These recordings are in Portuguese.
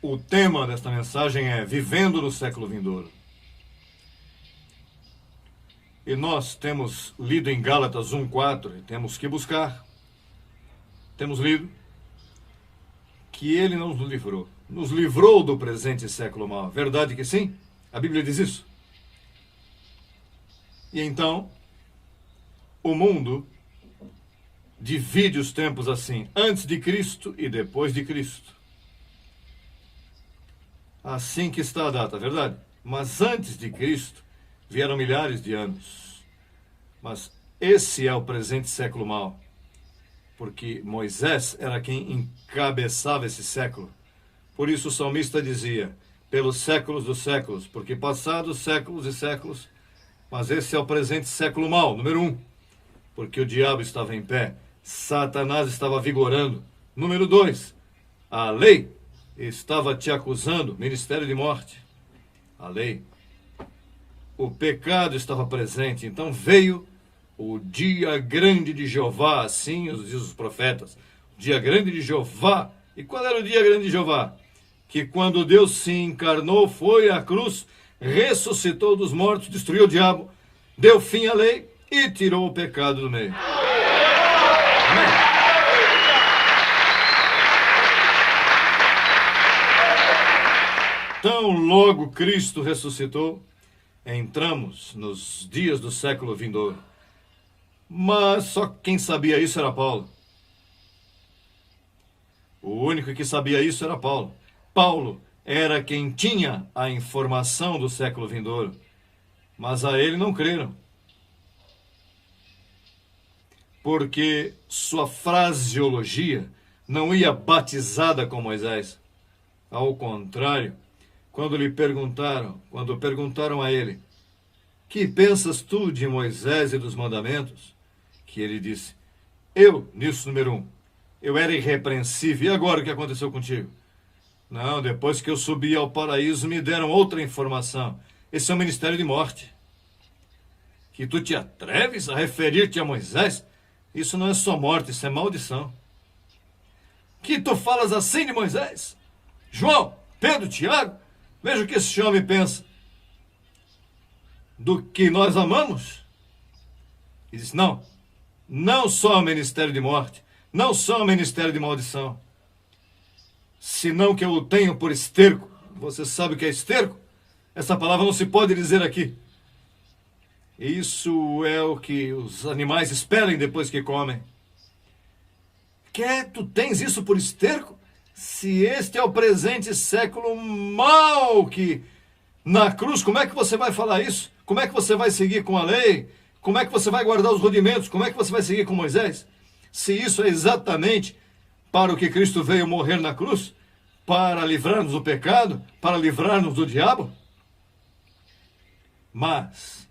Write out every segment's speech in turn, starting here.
O tema desta mensagem é Vivendo no Século Vindouro. E nós temos lido em Gálatas 1:4, e temos que buscar. Temos lido que ele não nos livrou do presente século mau. Verdade que sim? A Bíblia diz isso. E então, o mundo divide os tempos assim, antes de Cristo e depois de Cristo. Assim que está a data, verdade? Mas antes de Cristo vieram milhares de anos. Mas esse é o presente século mau. Porque Moisés era quem encabeçava esse século. Por isso o salmista dizia, pelos séculos dos séculos, porque passados séculos e séculos, mas esse é o presente século mau, número 1, porque o diabo estava em pé, Satanás estava vigorando. Número 2, a lei estava te acusando, ministério de morte. A lei. O pecado estava presente, então veio o dia grande de Jeová, assim os diz os profetas. O dia grande de Jeová. E qual era o dia grande de Jeová? Que quando Deus se encarnou, foi à cruz, ressuscitou dos mortos, destruiu o diabo, deu fim à lei e tirou o pecado do meio. Amém? Então, logo Cristo ressuscitou, entramos nos dias do século vindouro. Mas só quem sabia isso era Paulo. O único que sabia isso era Paulo. Paulo era quem tinha a informação do século vindouro. Mas a ele não creram. Porque sua fraseologia não ia batizada com Moisés. Ao contrário, quando perguntaram a ele, que pensas tu de Moisés e dos mandamentos? Que ele disse, nisso número 1, eu era irrepreensível. E agora o que aconteceu contigo? Não, depois que eu subi ao paraíso me deram outra informação. Esse é um ministério de morte. Que tu te atreves a referir-te a Moisés? Isso não é só morte, isso é maldição. Que tu falas assim de Moisés? João, Pedro, Tiago, veja o que esse homem pensa. Do que nós amamos? E diz, não só o ministério de morte, não só o ministério de maldição, senão que eu o tenho por esterco. Você sabe o que é esterco? Essa palavra não se pode dizer aqui. Isso é o que os animais esperem depois que comem. Tu tens isso por esterco? Se este é o presente século mau que... Na cruz, como é que você vai falar isso? Como é que você vai seguir com a lei? Como é que você vai guardar os rudimentos? Como é que você vai seguir com Moisés? Se isso é exatamente para o que Cristo veio morrer na cruz, para livrar-nos do pecado, para livrar-nos do diabo. Mas,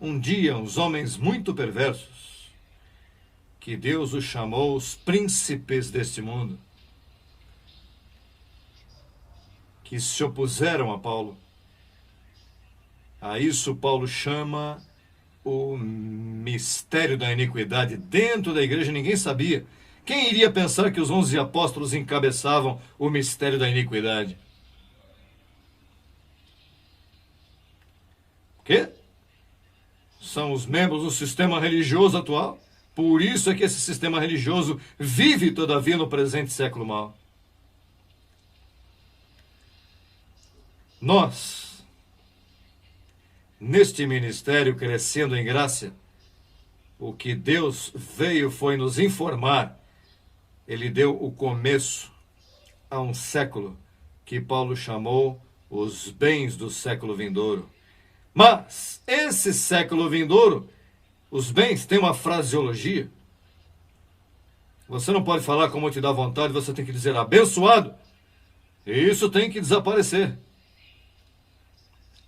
um dia, uns homens muito perversos, que Deus os chamou os príncipes deste mundo, que se opuseram a Paulo. A isso Paulo chama o mistério da iniquidade. Dentro da igreja ninguém sabia. Quem iria pensar que os 11 apóstolos encabeçavam o mistério da iniquidade? O quê? São os membros do sistema religioso atual. Por isso é que esse sistema religioso vive, todavia, no presente século mau. Nós, neste ministério crescendo em graça, o que Deus veio foi nos informar. Ele deu o começo a um século que Paulo chamou os bens do século vindouro. Mas esse século vindouro, os bens têm uma fraseologia. Você não pode falar como te dá vontade, você tem que dizer abençoado. E isso tem que desaparecer.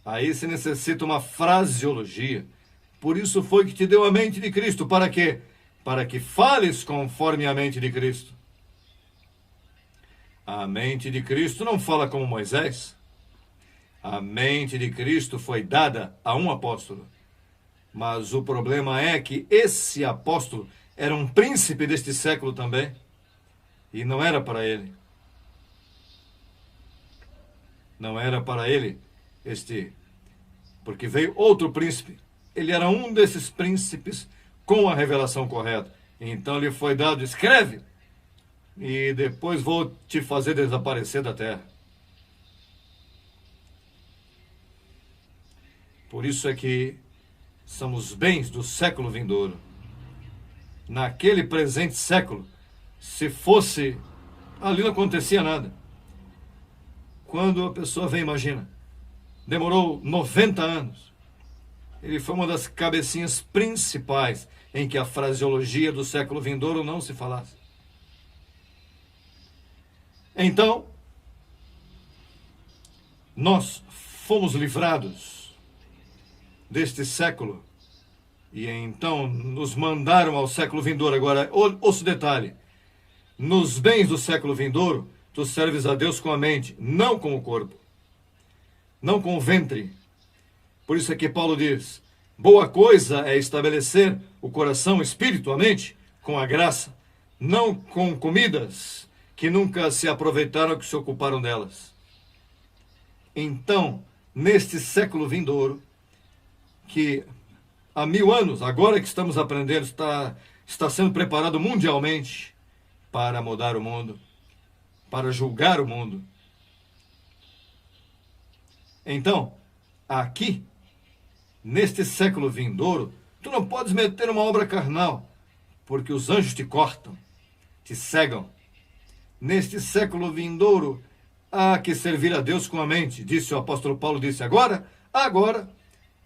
Aí se necessita uma fraseologia. Por isso foi que te deu a mente de Cristo. Para quê? Para que fales conforme a mente de Cristo. A mente de Cristo não fala como Moisés. A mente de Cristo foi dada a um apóstolo. Mas o problema é que esse apóstolo era um príncipe deste século também. E não era para ele. Não era para ele porque veio outro príncipe. Ele era um desses príncipes com a revelação correta. Então lhe foi dado: escreve, e depois vou te fazer desaparecer da terra. Por isso é que são os bens do século vindouro. Naquele presente século, se fosse, ali não acontecia nada. Quando a pessoa vem, imagina, demorou 90 anos. Ele foi uma das cabecinhas principais em que a fraseologia do século vindouro não se falasse. Então, nós fomos livrados deste século, e então nos mandaram ao século vindouro. Agora, ouça o detalhe: nos bens do século vindouro, tu serves a Deus com a mente, não com o corpo, não com o ventre. Por isso é que Paulo diz: boa coisa é estabelecer o coração, o espírito, a mente, com a graça, não com comidas que nunca se aproveitaram, que se ocuparam delas. Então, neste século vindouro, que há 1000 anos, agora que estamos aprendendo, está sendo preparado mundialmente para mudar o mundo, para julgar o mundo. Então, aqui, neste século vindouro, tu não podes meter uma obra carnal, porque os anjos te cortam, te cegam. Neste século vindouro, há que servir a Deus com a mente. Disse o apóstolo Paulo, disse: agora,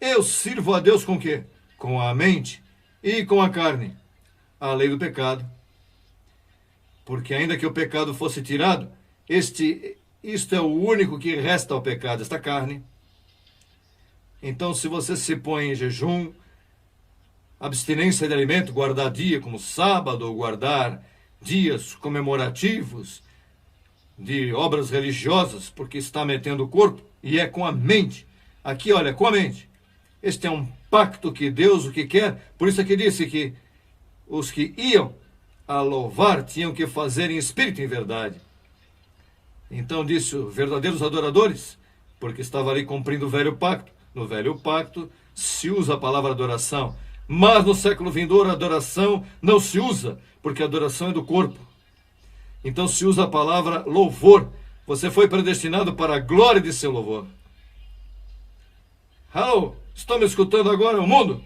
eu sirvo a Deus com o quê? Com a mente e com a carne. A lei do pecado. Porque ainda que o pecado fosse tirado, isto é o único que resta ao pecado, esta carne. Então, se você se põe em jejum, abstinência de alimento, guardar dia como sábado, ou guardar dias comemorativos de obras religiosas, porque está metendo o corpo, e é com a mente. Aqui, olha, com a mente. Este é um pacto que Deus o que quer. Por isso é que disse que os que iam a louvar tinham que fazer em espírito e em verdade. Então disse: verdadeiros adoradores, porque estava ali cumprindo o velho pacto. No velho pacto se usa a palavra adoração, mas no século vindouro a adoração não se usa, porque a adoração é do corpo. Então se usa a palavra louvor. Você foi predestinado para a glória de seu louvor. Hello, estão me escutando agora, o mundo?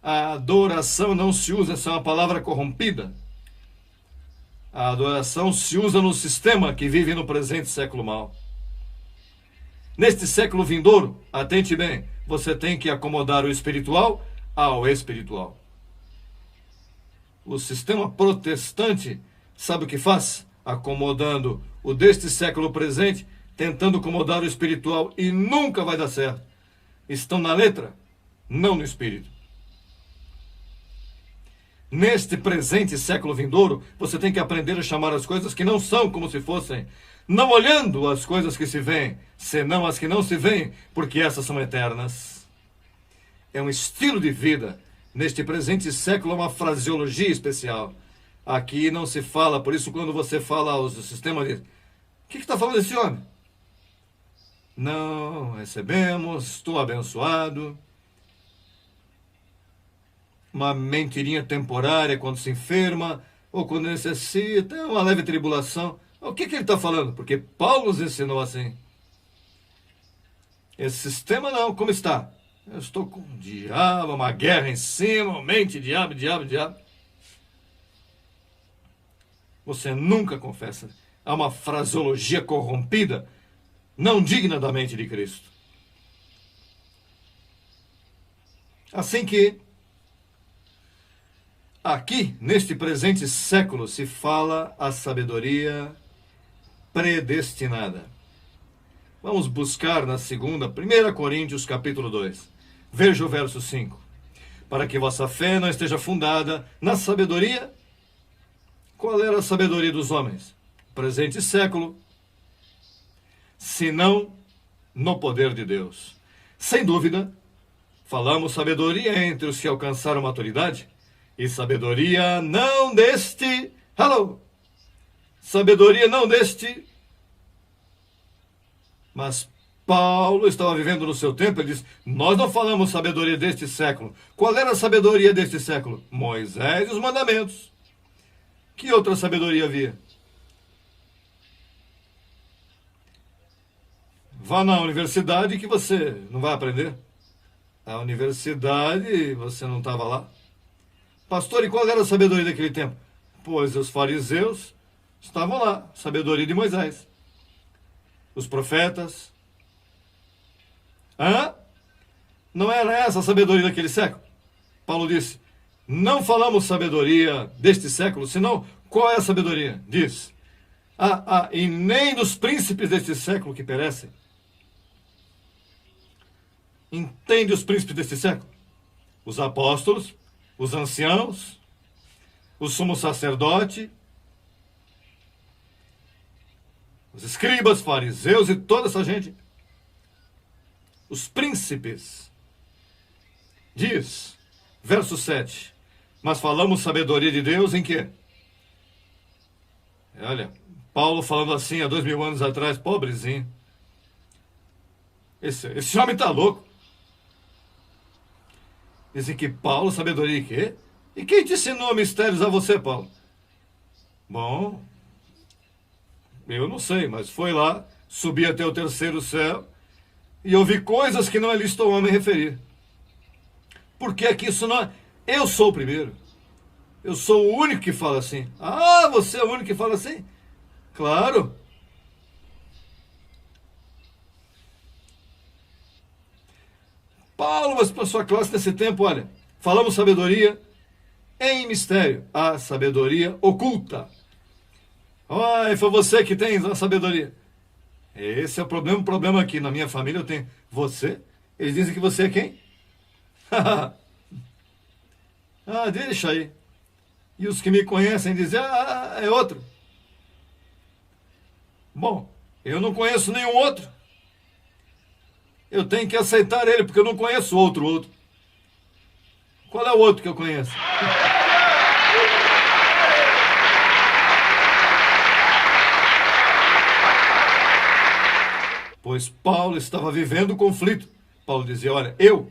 A adoração não se usa, essa é uma palavra corrompida. A adoração se usa no sistema que vive no presente século mau. Neste século vindouro, atente bem, você tem que acomodar o espiritual ao espiritual. O sistema protestante sabe o que faz? Acomodando o deste século presente, tentando acomodar o espiritual, e nunca vai dar certo. Estão na letra, não no espírito. Neste presente século vindouro, você tem que aprender a chamar as coisas que não são como se fossem, não olhando as coisas que se veem, senão as que não se veem, porque essas são eternas. É um estilo de vida. Neste presente século, é uma fraseologia especial. Aqui não se fala, por isso quando você fala aos sistemas, diz: o que está falando esse homem? Não, recebemos, estou abençoado. Uma mentirinha temporária quando se enferma, ou quando necessita, uma leve tribulação. O que ele está falando? Porque Paulo nos ensinou assim. Esse sistema não, como está? Eu estou com o diabo, uma guerra em cima, mente, diabo. Você nunca confessa. Há uma fraseologia corrompida, não digna da mente de Cristo. Assim que, aqui, neste presente século, se fala a sabedoria predestinada. Vamos buscar na segunda, 1 Coríntios capítulo 2. Veja o verso 5. Para que vossa fé não esteja fundada na sabedoria. Qual era a sabedoria dos homens? Presente século. Senão no poder de Deus. Sem dúvida, falamos sabedoria entre os que alcançaram maturidade. E sabedoria não deste... Sabedoria não deste Mas Paulo estava vivendo no seu tempo, ele diz, nós não falamos sabedoria deste século. Qual era a sabedoria deste século? Moisés e os mandamentos. Que outra sabedoria havia? Vá na universidade que você não vai aprender. A universidade, você não estava lá. Pastor, e qual era a sabedoria daquele tempo? Pois os fariseus estavam lá, sabedoria de Moisés. Os profetas. Não era essa a sabedoria daquele século? Paulo disse, não falamos sabedoria deste século, senão qual é a sabedoria? Diz, e nem dos príncipes deste século que perecem. Entende os príncipes deste século? Os apóstolos, os anciãos, o sumo sacerdote, os escribas, fariseus e toda essa gente. Os príncipes. Diz, verso 7, mas falamos sabedoria de Deus em quê? Olha, Paulo falando assim há 2000 anos atrás, pobrezinho. Esse homem está louco. Dizem que Paulo, sabedoria em quê? E quem te ensinou mistérios a você, Paulo? Bom, eu não sei, mas foi lá, subi até o terceiro céu e ouvi coisas que não é lícito ao homem referir. Por que é que isso não é? Eu sou o primeiro. Eu sou o único que fala assim. Você é o único que fala assim? Claro. Paulo, mas para sua classe nesse tempo, olha, falamos sabedoria em mistério, a sabedoria oculta. Foi você que tem a sabedoria. Esse é o problema aqui na minha família eu tenho. Você? Eles dizem que você é quem? Deixa aí. E os que me conhecem dizem, é outro. Bom, eu não conheço nenhum outro. Eu tenho que aceitar ele, porque eu não conheço outro. Qual é o outro que eu conheço? Pois Paulo estava vivendo o conflito. Paulo dizia, olha, eu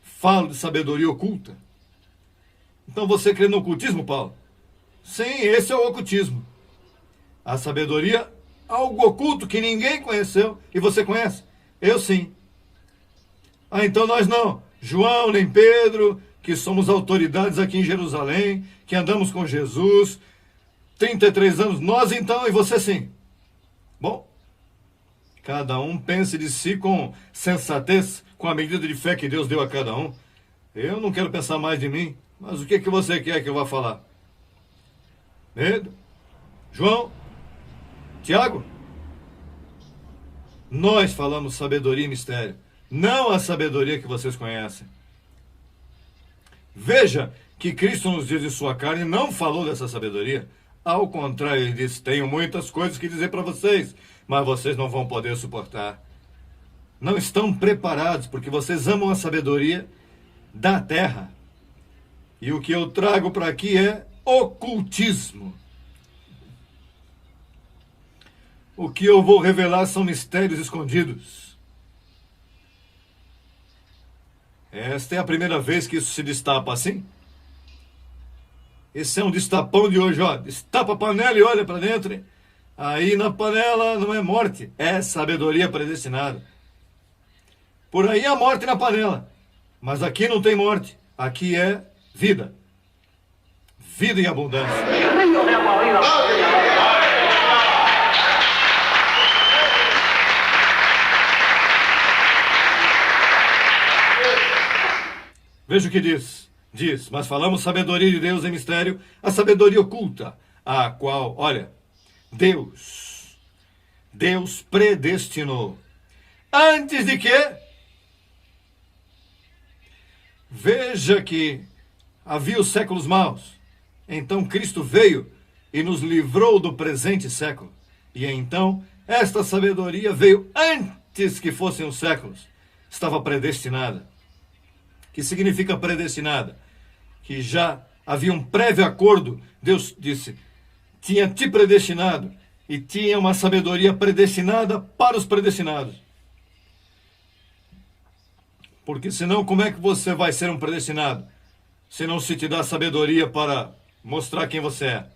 falo de sabedoria oculta. Então você crê no ocultismo, Paulo? Sim, esse é o ocultismo. A sabedoria, algo oculto que ninguém conheceu. E você conhece? Eu sim. Então nós não. João, nem Pedro, que somos autoridades aqui em Jerusalém, que andamos com Jesus, 33 anos, nós então e você sim. Bom, cada um pense de si com sensatez, com a medida de fé que Deus deu a cada um. Eu não quero pensar mais de mim, mas o que você quer que eu vá falar? Pedro? João? Tiago? Nós falamos sabedoria e mistério, não a sabedoria que vocês conhecem. Veja que Cristo nos diz em sua carne não falou dessa sabedoria. Ao contrário, ele disse, tenho muitas coisas que dizer para vocês, mas vocês não vão poder suportar. Não estão preparados, porque vocês amam a sabedoria da terra. E o que eu trago para aqui é ocultismo. O que eu vou revelar são mistérios escondidos. Esta é a primeira vez que isso se destapa assim. Esse é um destapão de hoje, ó. Destapa a panela e olha para dentro. Hein? Aí na panela não é morte, é sabedoria predestinada. Por aí a morte na panela. Mas aqui não tem morte. Aqui é vida. Vida em abundância. Veja o que diz. Diz, mas falamos sabedoria de Deus em mistério, a sabedoria oculta, a qual, olha, Deus predestinou. Antes de quê? Veja que havia os séculos maus. Então Cristo veio e nos livrou do presente século. E então esta sabedoria veio antes que fossem os séculos. Estava predestinada. Que significa predestinada? Que já havia um prévio acordo. Deus disse, tinha te predestinado e tinha uma sabedoria predestinada para os predestinados. Porque senão como é que você vai ser um predestinado? Se não se te dá sabedoria para mostrar quem você é.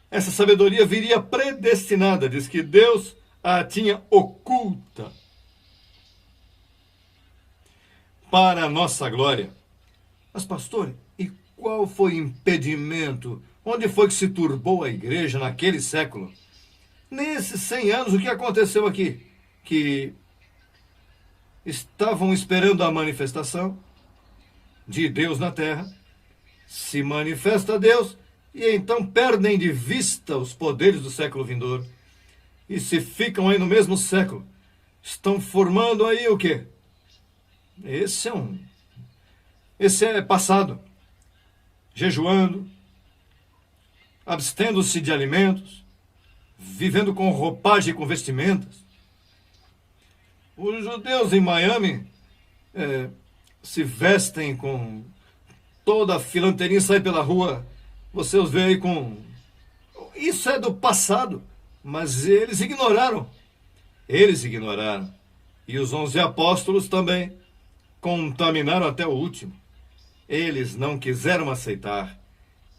Essa sabedoria viria predestinada, diz que Deus a tinha oculta para a nossa glória. Mas pastor, e qual foi o impedimento? Onde foi que se turbou a igreja naquele século? Nesses 100 anos, o que aconteceu aqui? Que estavam esperando a manifestação de Deus na terra, se manifesta Deus, e então perdem de vista os poderes do século vindouro, e se ficam aí no mesmo século, estão formando aí o quê? Esse é passado, jejuando, abstendo-se de alimentos, vivendo com roupagem e com vestimentas. Os judeus em Miami se vestem com toda a filanteria e saem pela rua. Você os vê aí com... Isso é do passado, mas eles ignoraram. Eles ignoraram. E os 11 apóstolos também contaminaram até o último. Eles não quiseram aceitar.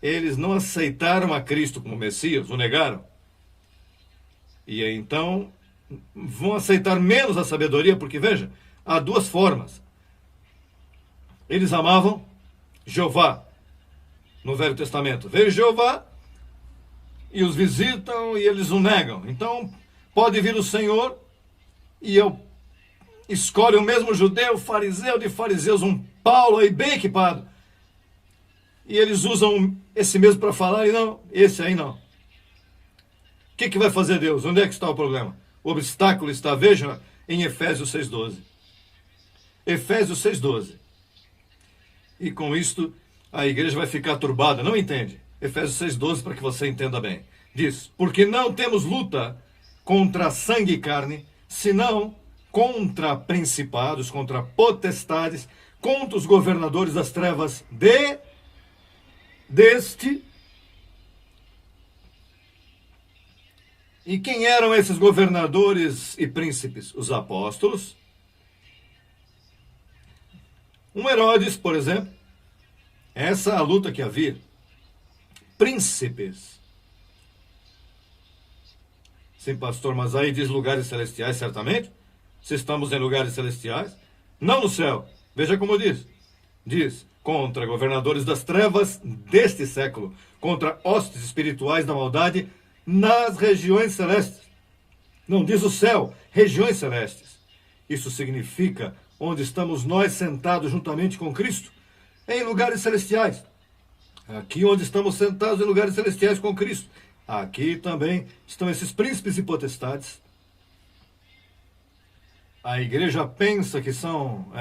Eles não aceitaram a Cristo como Messias, o negaram. E então vão aceitar menos a sabedoria, porque, veja, há duas formas. Eles amavam Jeová no Velho Testamento. Veio Jeová e os visitam e eles o negam. Então, pode vir o Senhor e eu escolho o mesmo judeu, fariseu de fariseus, um Paulo aí bem equipado. E eles usam esse mesmo para falar e não, esse aí não. O que vai fazer Deus? Onde é que está o problema? O obstáculo está, veja, em Efésios 6,12. Efésios 6,12. E com isto, a igreja vai ficar turbada. Não entende? Efésios 6,12, para que você entenda bem. Diz, porque não temos luta contra sangue e carne, senão contra principados, contra potestades, contra os governadores das trevas deste. E quem eram esses governadores e príncipes? Os apóstolos. Um Herodes, por exemplo. Essa é a luta que havia. Príncipes. Sim, pastor, mas aí diz lugares celestiais, certamente. Se estamos em lugares celestiais. Não no céu. Veja como diz. Diz, contra governadores das trevas deste século. Contra hostes espirituais da maldade nas regiões celestes. Não diz o céu, regiões celestes. Isso significa onde estamos nós sentados juntamente com Cristo, em lugares celestiais. Aqui onde estamos sentados em lugares celestiais com Cristo. Aqui também estão esses príncipes e potestades. A igreja pensa que são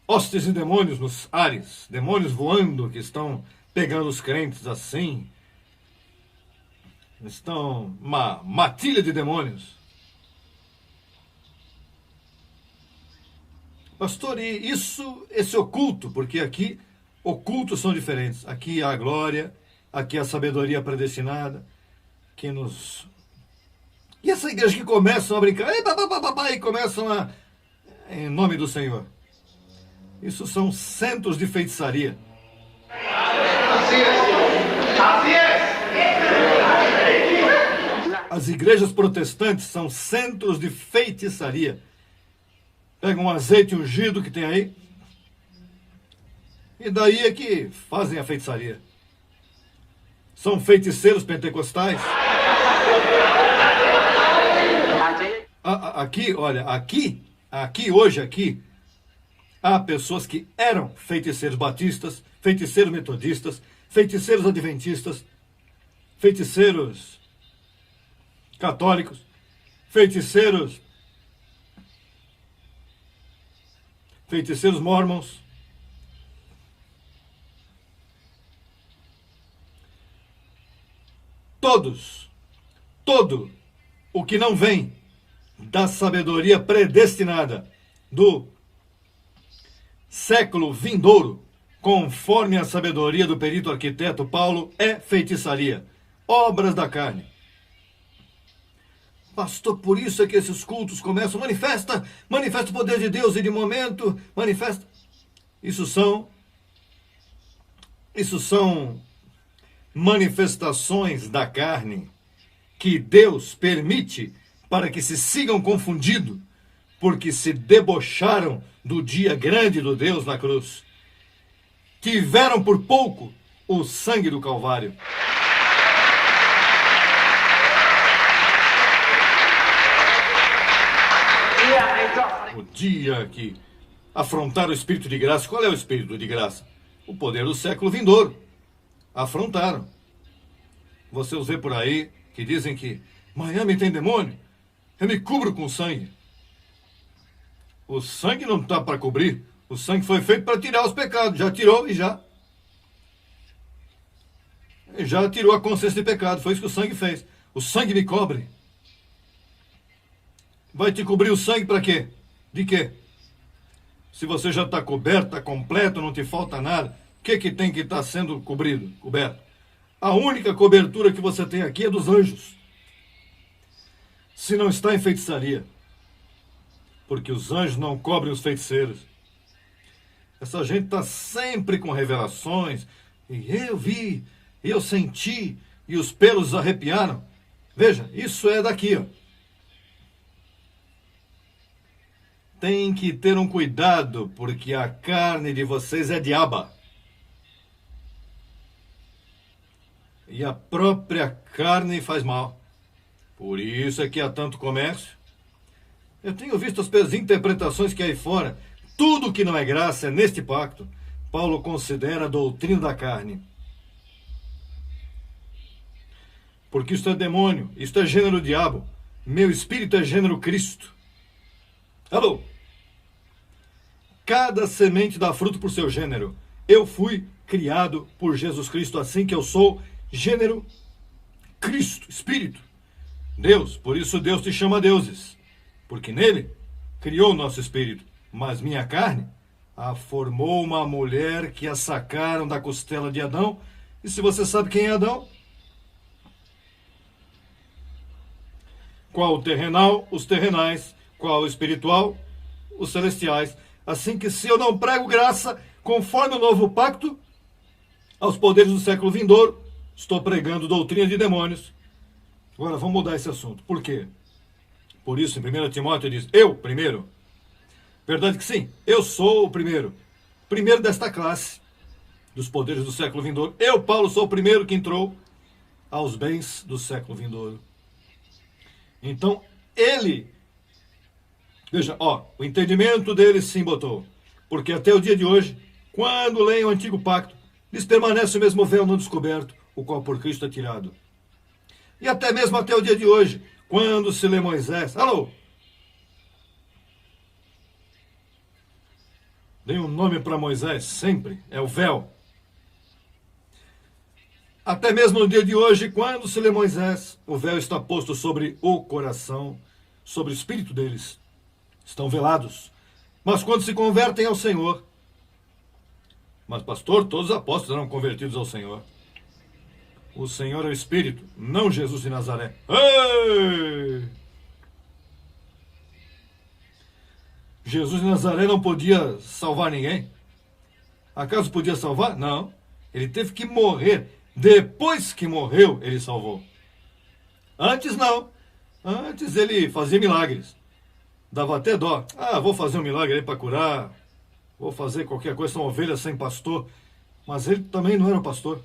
hostes e demônios nos ares, demônios voando que estão pegando os crentes assim. Estão uma matilha de demônios. Pastor, e esse oculto, porque aqui ocultos são diferentes. Aqui há a glória, aqui há a sabedoria predestinada, que nos... E essa igreja que começam a brincar, e começam a... Em nome do Senhor. Isso são centros de feitiçaria. As igrejas protestantes são centros de feitiçaria. Pegam um azeite ungido que tem aí, e daí é que fazem a feitiçaria. São feiticeiros pentecostais. Aqui, olha, hoje, há pessoas que eram feiticeiros batistas, feiticeiros metodistas, feiticeiros adventistas, feiticeiros católicos, feiticeiros mórmons. Todo o que não vem da sabedoria predestinada do século vindouro, conforme a sabedoria do perito arquiteto Paulo, é feitiçaria, obras da carne. Pastor, por isso é que esses cultos começam, manifesta o poder de Deus e de momento, manifesta. Isso são manifestações da carne que Deus permite para que se sigam confundindo, porque se debocharam do dia grande do Deus na cruz. Tiveram por pouco o sangue do Calvário. O dia que afrontaram o Espírito de graça. Qual é o Espírito de graça? O poder do século vindouro. Afrontaram. Você os vê por aí que dizem que Miami tem demônio. Eu me cubro com sangue. O sangue não está para cobrir. O sangue foi feito para tirar os pecados. Já tirou e já tirou a consciência de pecado. Foi isso que o sangue fez. O sangue me cobre. Vai te cobrir o sangue para quê? De quê? Se você já está coberto, está completo, não te falta nada, o que tem que estar sendo coberto? A única cobertura que você tem aqui é dos anjos. Se não está em feitiçaria. Porque os anjos não cobrem os feiticeiros. Essa gente está sempre com revelações. E eu vi, eu senti, e os pelos arrepiaram. Veja, isso é daqui, ó. Tem que ter um cuidado, porque a carne de vocês é diaba. E a própria carne faz mal. Por isso é que há tanto comércio. Eu tenho visto as interpretações que há aí fora. Tudo que não é graça é neste pacto. Paulo considera a doutrina da carne. Porque isto é demônio, isto é gênero diabo. Meu espírito é gênero Cristo. Alô? Cada semente dá fruto por seu gênero. Eu fui criado por Jesus Cristo, assim que eu sou gênero Cristo, Espírito. Deus, por isso Deus te chama deuses. Porque nele criou o nosso espírito. Mas minha carne a formou uma mulher que a sacaram da costela de Adão. E se você sabe quem é Adão? Qual o terrenal? Os terrenais. Qual o espiritual? Os celestiais. Assim que se eu não prego graça, conforme o novo pacto, aos poderes do século vindouro, estou pregando doutrina de demônios. Agora, vamos mudar esse assunto. Por quê? Por isso, em 1 Timóteo diz, eu primeiro. Verdade que sim, eu sou o primeiro. Primeiro desta classe, dos poderes do século vindouro. Eu, Paulo, sou o primeiro que entrou aos bens do século vindouro. Então, ele, veja, o entendimento dele se embotou. Porque até o dia de hoje, quando leem o antigo pacto, lhes permanece o mesmo véu não descoberto, o qual por Cristo é tirado. E até mesmo até o dia de hoje, quando se lê Moisés, alô? Dei um nome para Moisés, sempre, é o véu. Até mesmo no dia de hoje, quando se lê Moisés, o véu está posto sobre o coração, sobre o espírito deles. Estão velados. Mas quando se convertem ao Senhor, mas pastor, todos os apóstolos eram convertidos ao Senhor. O Senhor é o Espírito, não Jesus de Nazaré. Ei! Jesus de Nazaré não podia salvar ninguém? Acaso podia salvar? Não. Ele teve que morrer. Depois que morreu, ele salvou. Antes não. Antes ele fazia milagres. Dava até dó. Vou fazer um milagre aí para curar. Vou fazer qualquer coisa, são ovelhas sem pastor. Mas ele também não era o pastor.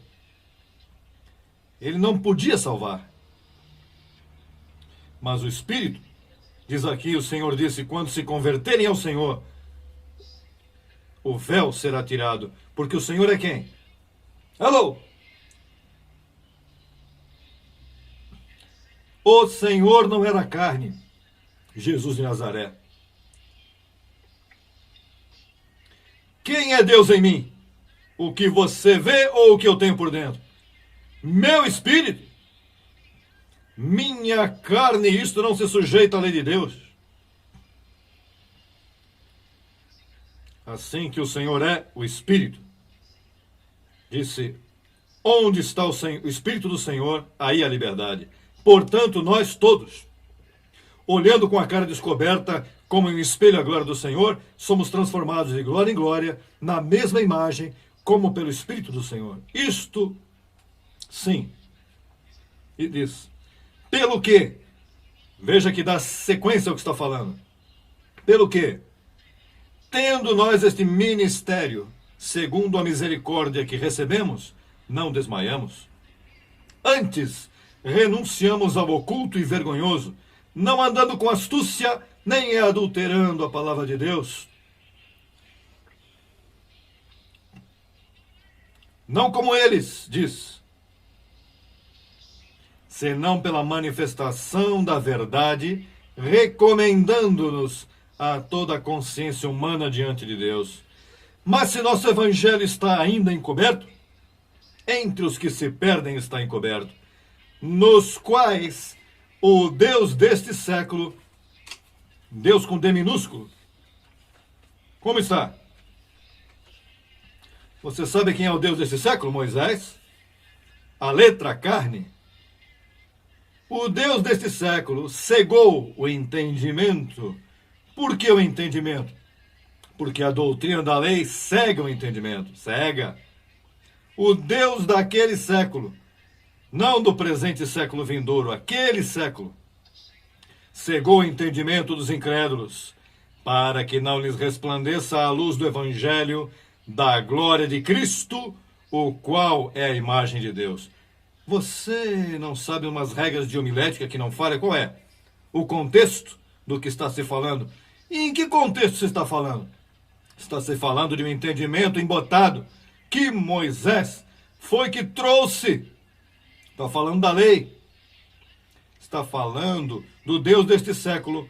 Ele não podia salvar. Mas o Espírito, diz aqui, o Senhor disse, quando se converterem ao Senhor, o véu será tirado. Porque o Senhor é quem? Alô? O Senhor não era carne. Jesus de Nazaré. Quem é Deus em mim? O que você vê ou o que eu tenho por dentro? Meu espírito? Minha carne, isto não se sujeita à lei de Deus. Assim que o Senhor é o Espírito. Disse, onde está o Espírito do Senhor, aí a liberdade. Portanto, nós todos, olhando com a cara descoberta, como em um espelho a glória do Senhor, somos transformados de glória em glória, na mesma imagem, como pelo Espírito do Senhor. Isto, sim. E diz, pelo que? Veja que dá sequência ao que está falando. Pelo que? Tendo nós este ministério, segundo a misericórdia que recebemos, não desmaiamos. Antes, renunciamos ao oculto e vergonhoso, não andando com astúcia, nem adulterando a palavra de Deus. Não como eles, diz, senão pela manifestação da verdade, recomendando-nos a toda a consciência humana diante de Deus. Mas se nosso evangelho está ainda encoberto, entre os que se perdem está encoberto, nos quais o Deus deste século, Deus com D minúsculo, como está? Você sabe quem é o Deus deste século, Moisés? A letra, a carne. O Deus deste século cegou o entendimento. Por que o entendimento? Porque a doutrina da lei cega o entendimento. Cega. O Deus daquele século, não do presente século vindouro, aquele século, cegou o entendimento dos incrédulos, para que não lhes resplandeça a luz do Evangelho da glória de Cristo, o qual é a imagem de Deus. Você não sabe umas regras de homilética que não falha? Qual é? O contexto do que está se falando. E em que contexto se está falando? Está se falando de um entendimento embotado que Moisés foi que trouxe. Está falando da lei. Está falando do Deus deste século.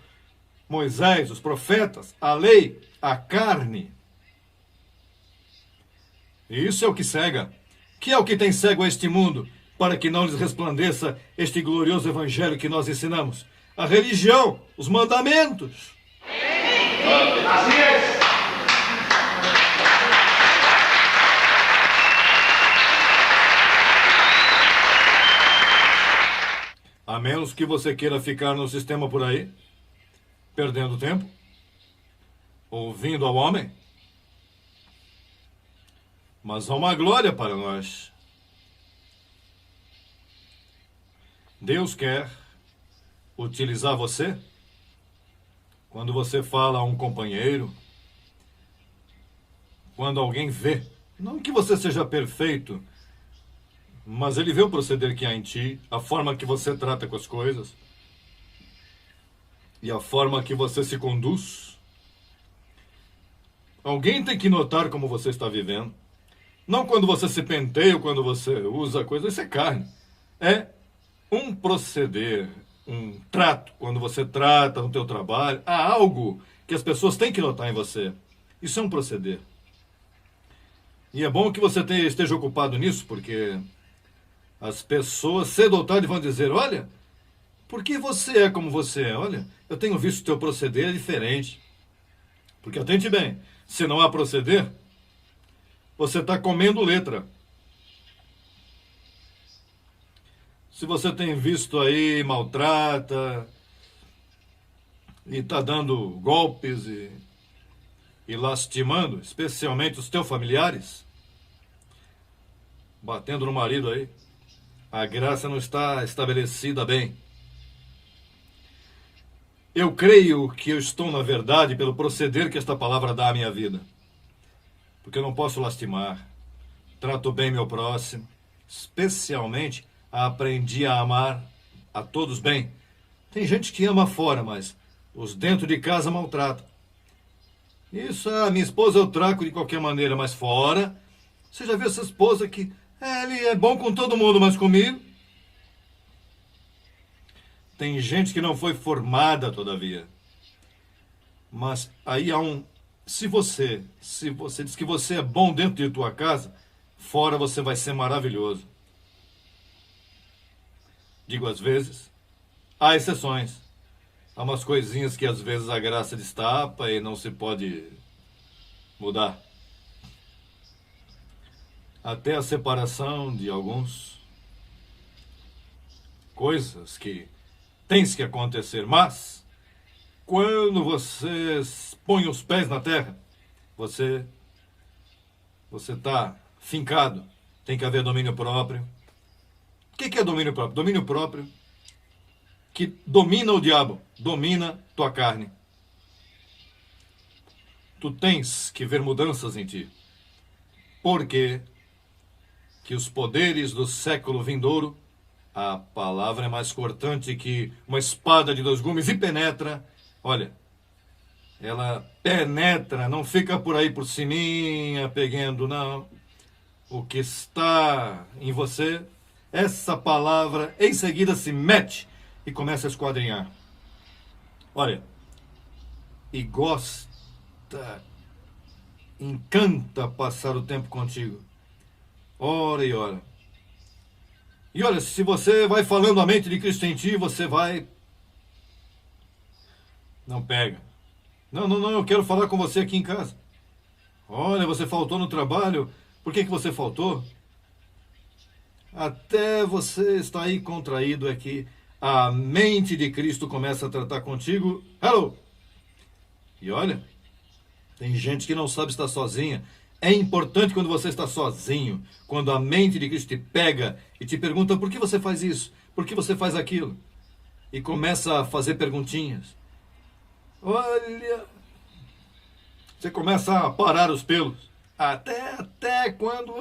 Moisés, os profetas, a lei, a carne. E isso é o que cega. Que é o que tem cego a este mundo, para que não lhes resplandeça este glorioso evangelho que nós ensinamos? A religião, os mandamentos. Assim é. A menos que você queira ficar no sistema por aí, perdendo tempo, ouvindo ao homem. Mas há uma glória para nós. Deus quer utilizar você quando você fala a um companheiro, quando alguém vê. Não que você seja perfeito, mas ele vê o proceder que há em ti, a forma que você trata com as coisas e a forma que você se conduz. Alguém tem que notar como você está vivendo. Não quando você se penteia ou quando você usa coisa, isso é carne. É um proceder, um trato. Quando você trata no teu trabalho, há algo que as pessoas têm que notar em você. Isso é um proceder. E é bom que você esteja ocupado nisso, porque as pessoas cedo ou tarde vão dizer, olha, por que você é como você é? Olha, eu tenho visto o teu proceder diferente. Porque atente bem, se não há proceder, você está comendo letra. Se você tem visto aí, maltrata, e está dando golpes e lastimando, especialmente os teus familiares, batendo no marido aí, a graça não está estabelecida bem. Eu creio que eu estou na verdade pelo proceder que esta palavra dá à minha vida. Porque eu não posso lastimar. Trato bem meu próximo. Especialmente, aprendi a amar a todos bem. Tem gente que ama fora, mas os dentro de casa maltratam. Isso, minha esposa eu trato de qualquer maneira, mas fora... Você já viu essa esposa que... ele é bom com todo mundo, mas comigo... Tem gente que não foi formada, todavia. Mas aí há um... Se você diz que você é bom dentro de tua casa, fora você vai ser maravilhoso. Digo às vezes, há exceções. Há umas coisinhas que às vezes a graça destapa e não se pode mudar. Até a separação de alguns. Coisas que têm que acontecer, mas quando você põe os pés na terra, você está fincado. Tem que haver domínio próprio. O que é domínio próprio? Domínio próprio que domina o diabo, domina tua carne. Tu tens que ver mudanças em ti. Porque que os poderes do século vindouro, a palavra é mais cortante que uma espada de 2 gumes e penetra. Olha, ela penetra, não fica por aí por ciminha, pegando, não. O que está em você, essa palavra em seguida se mete e começa a esquadrinhar. Olha, e gosta, encanta passar o tempo contigo. Ora e ora. E olha, se você vai falando a mente de Cristo em ti, você vai... Não pega. Não, eu quero falar com você aqui em casa. Olha, você faltou no trabalho. Por que você faltou? Até você está aí contraído é que a mente de Cristo começa a tratar contigo. Hello! E olha, tem gente que não sabe estar sozinha. É importante quando você está sozinho, quando a mente de Cristo te pega e te pergunta por que você faz isso, por que você faz aquilo. E começa a fazer perguntinhas. Olha, você começa a parar os pelos. Até quando...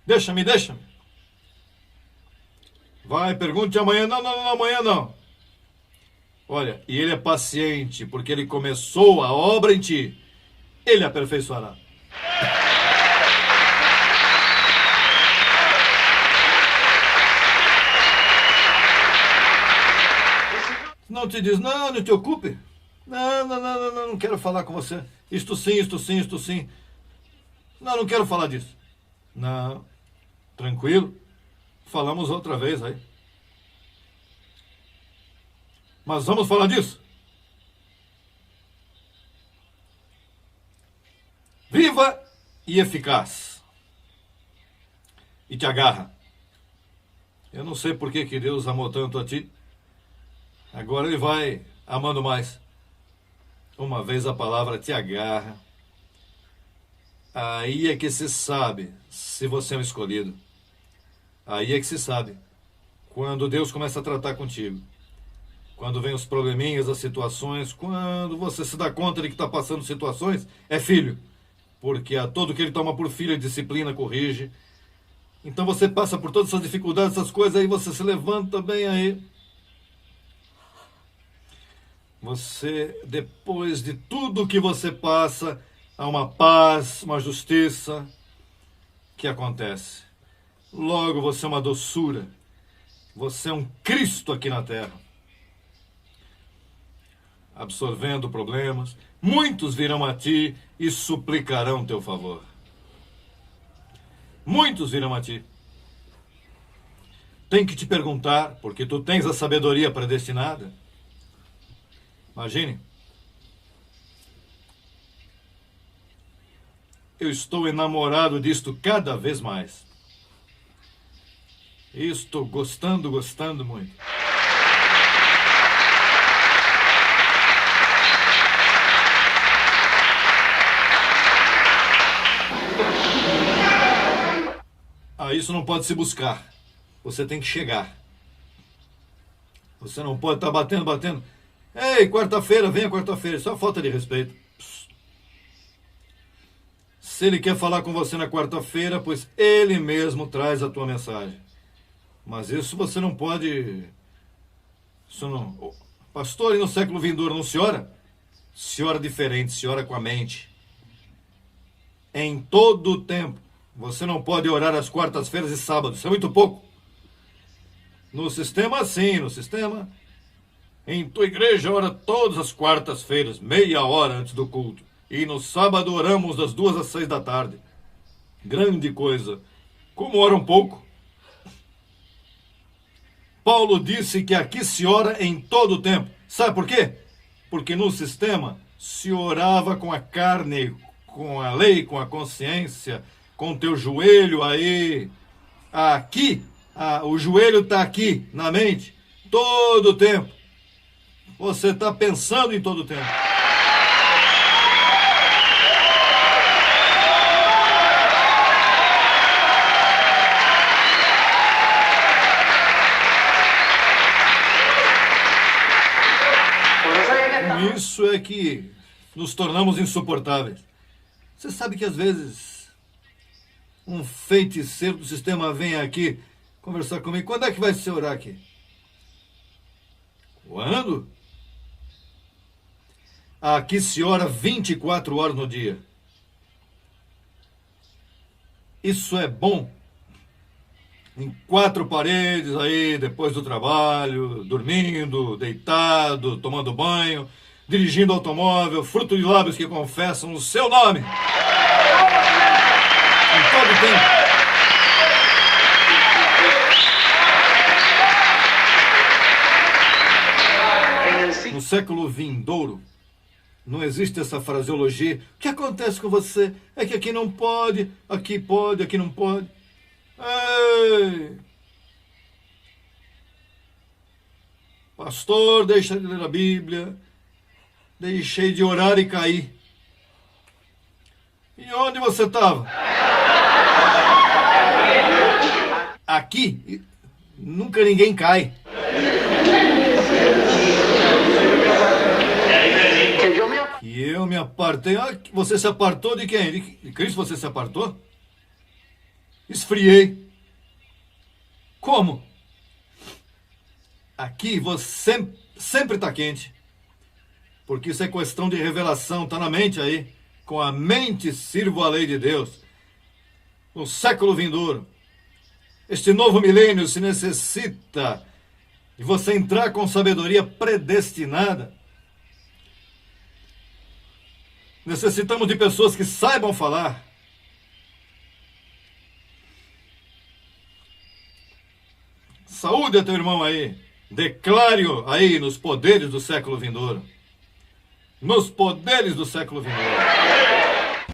Deixa-me. Vai, pergunte amanhã. Não, amanhã não. Olha, e ele é paciente, porque ele começou a obra em ti. Ele aperfeiçoará. Não te diz, não te ocupe. Não quero falar com você. Isto sim. Não quero falar disso. Não, tranquilo. Falamos outra vez aí. Mas vamos falar disso. Viva e eficaz. E te agarra. Eu não sei por que Deus amou tanto a ti. Agora ele vai amando mais. Uma vez a palavra te agarra. Aí é que se sabe se você é um escolhido. Aí é que se sabe quando Deus começa a tratar contigo. Quando vem os probleminhas, as situações, quando você se dá conta de que está passando situações, é filho. Porque a todo que ele toma por filho, ele disciplina, corrige. Então você passa por todas essas dificuldades, essas coisas, aí você se levanta bem aí. Você, depois de tudo que você passa, há uma paz, uma justiça que acontece. Logo você é uma doçura. Você é um Cristo aqui na terra. Absorvendo problemas. Muitos virão a ti e suplicarão teu favor. Muitos virão a ti. Tem que te perguntar, porque tu tens a sabedoria predestinada. Imagine. Eu estou enamorado disto cada vez mais. E estou gostando muito. Isso não pode se buscar. Você tem que chegar. Você não pode estar batendo. Ei, quarta-feira, venha quarta-feira. Isso é uma falta de respeito. Se ele quer falar com você na quarta-feira, pois ele mesmo traz a tua mensagem. Mas isso você não pode... Isso não... Pastor, e no século vindouro não se ora? Se ora diferente, se ora com a mente. Em todo o tempo. Você não pode orar às quartas-feiras e sábados. Isso é muito pouco. No sistema, sim. No sistema... Em tua igreja ora todas as quartas-feiras, meia hora antes do culto. E no sábado oramos das 2 às 6 da tarde. Grande coisa. Como ora um pouco? Paulo disse que aqui se ora em todo o tempo. Sabe por quê? Porque no sistema se orava com a carne, com a lei, com a consciência, com o teu joelho aí. Aqui, o joelho está aqui na mente, todo o tempo. você está pensando em todo o tempo. Com isso é que nos tornamos insuportáveis. Você sabe que às vezes um feiticeiro do sistema vem aqui conversar comigo. Quando é que vai se orar aqui? Quando? Aqui se ora 24 horas no dia. Isso é bom. Em 4 paredes aí, depois do trabalho, dormindo, deitado, tomando banho, dirigindo automóvel, fruto de lábios que confessam o seu nome. Em todo tempo. No século vindouro, não existe essa fraseologia. O que acontece com você? É que aqui não pode, aqui não pode. Ei! Pastor, deixa de ler a Bíblia. Deixei de orar e caí. E onde você estava? Aqui nunca ninguém cai. E eu me apartei. Ah, você se apartou de quem? De Cristo você se apartou? Esfriei. Como? Aqui você sempre está quente. Porque isso é questão de revelação, está na mente aí. Com a mente sirvo a lei de Deus. No século vindouro, este novo milênio se necessita de você entrar com sabedoria predestinada. Necessitamos de pessoas que saibam falar. Saúde a teu irmão aí. Declare-o aí nos poderes do século vindouro. Nos poderes do século vindouro.